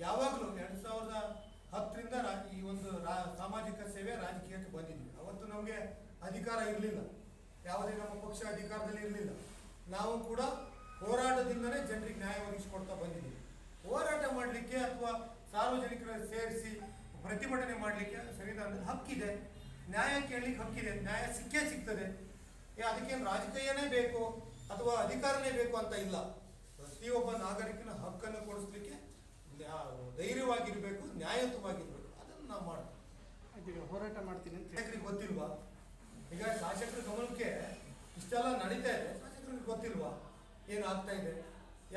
ಯಾವಾಗಲೂ 2010ರಿಂದ ಈ ಒಂದು ಸಾಮಾಜಿಕ ಸೇವೆ ರಾಜಕೀಯಕ್ಕೆ ಬಂದಿದ್ವಿ. ಅವತ್ತು ನಮಗೆ ಅಧಿಕಾರ ಇರಲಿಲ್ಲ, ಯಾವುದೇ ನಮ್ಮ ಪಕ್ಷ ಅಧಿಕಾರದಲ್ಲಿ ಇರಲಿಲ್ಲ. ನಾವು ಕೂಡ ಹೋರಾಟದಿಂದಲೇ ಜನರಿಗೆ ನ್ಯಾಯ ಒದಗಿಸಿಕೊಡ್ತಾ ಬಂದಿದ್ದೀವಿ. ಹೋರಾಟ ಮಾಡಲಿಕ್ಕೆ ಅಥವಾ ಸಾರ್ವಜನಿಕರ ಸೇರಿಸಿ ಪ್ರತಿಭಟನೆ ಮಾಡಲಿಕ್ಕೆ ಸಂವಿಧಾನದಲ್ಲಿ ಹಕ್ಕಿದೆ, ನ್ಯಾಯ ಕೇಳಲಿಕ್ಕೆ ಹಕ್ಕಿದೆ, ನ್ಯಾಯ ಸಿಕ್ಕೇ ಸಿಗ್ತದೆ. ಅದಕ್ಕೇನು ರಾಜಕೀಯನೇ ಬೇಕು ಅಥವಾ ಅಧಿಕಾರನೇ ಬೇಕು ಅಂತ ಇಲ್ಲ. ಪ್ರತಿಯೊಬ್ಬ ನಾಗರಿಕನ ಹಕ್ಕನ್ನು ಕೊಡಿಸ್ಲಿಕ್ಕೆ ಧೈರ್ಯವಾಗಿರಬೇಕು, ನ್ಯಾಯಯುತವಾಗಿರಬೇಕು. ಅದನ್ನು ನಾವು ಮಾಡ್ತೀವಿ. ಹೋರಾಟ ಮಾಡ್ತೀನಿ ಅಂತ ಶಾಸಕರಿಗೆ ಗೊತ್ತಿಲ್ವಾ? ಈಗ ಶಾಸಕರ ಗಮನಕ್ಕೆ ಇಷ್ಟೆಲ್ಲ ನಡೀತಾ ಇದೆ, ಶಾಸಕರಿಗೆ ಗೊತ್ತಿಲ್ವಾ ಏನಾಗ್ತಾ ಇದೆ,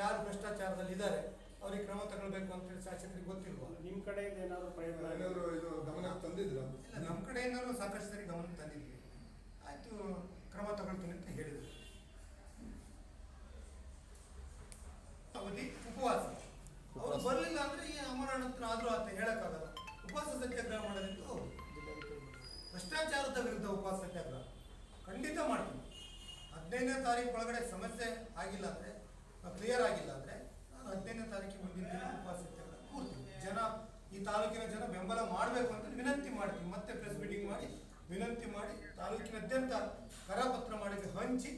ಯಾರು ಭ್ರಷ್ಟಾಚಾರದಲ್ಲಿ ಇದ್ದಾರೆ, ಅವ್ರಿಗೆ ಕ್ರಮ ತಗೊಳ್ಬೇಕು ಅಂತೇಳಿ ಶಾಸಕರಿಗೆ ಗೊತ್ತಿಲ್ವಾ? ನಿಮ್ಮ ಕಡೆಯಿಂದ ಏನಾದರೂ ಪ್ರಯತ್ನ ಇದು ಗಮನ ತಂದಿದ್ರು? ಇಲ್ಲ, ನಮ್ಮ ಕಡೆಯಿಂದಲೂ ಸಾಕಷ್ಟು ಸರಿ ಗಮನ ತಂದಿದ್ವಿ. ಆಯಿತು, ಕ್ರಮ ತಗೊಳ್ತೀನಿ ಅಂತ ಹೇಳಿದ್ರು. ಅವಧಿ ಉಪವಾಸ ಅವರು ಬರಲಿಲ್ಲ ಅಂದರೆ ಈ ಅಮರನಾಥನ ಆದರೂ ಅಂತ ಹೇಳೋಕ್ಕಾಗಲ್ಲ. ಉಪವಾಸ ಸತ್ಯಾಗ್ರಹ ಮಾಡೋದಿತ್ತು. ಅವರು ಭ್ರಷ್ಟಾಚಾರದ ವಿರುದ್ಧ ಉಪವಾಸ ಸತ್ಯಾಗ್ರಹ ಖಂಡಿತ ಮಾಡ್ತೀನಿ. 15ನೇ ತಾರೀಕು ಒಳಗಡೆ ಸಮಸ್ಯೆ ಆಗಿಲ್ಲ ಅಂದರೆ, ಕ್ಲಿಯರ್ ಆಗಿಲ್ಲ ಅಂದರೆ, ನಾನು 15ನೇ ತಾರೀಕಿಗೆ ಮುಂದಿನ ದಿನ ಉಪವಾಸ ಸತ್ಯಾಗ್ರಹ ಕೂರ್ತೀನಿ. ಜನ, ಈ ತಾಲೂಕಿನ ಜನ ಬೆಂಬಲ ಮಾಡಬೇಕು ಅಂತ ವಿನಂತಿ ಮಾಡ್ತೀನಿ. ಮತ್ತೆ ಪ್ರೆಸ್ ಮೀಟಿಂಗ್ ಮಾಡಿ ವಿನಂತಿ ಮಾಡಿ ತಾಲೂಕಿನಾದ್ಯಂತ ಕರಪತ್ರ ಮಾಡಿ ಹಂಚಿ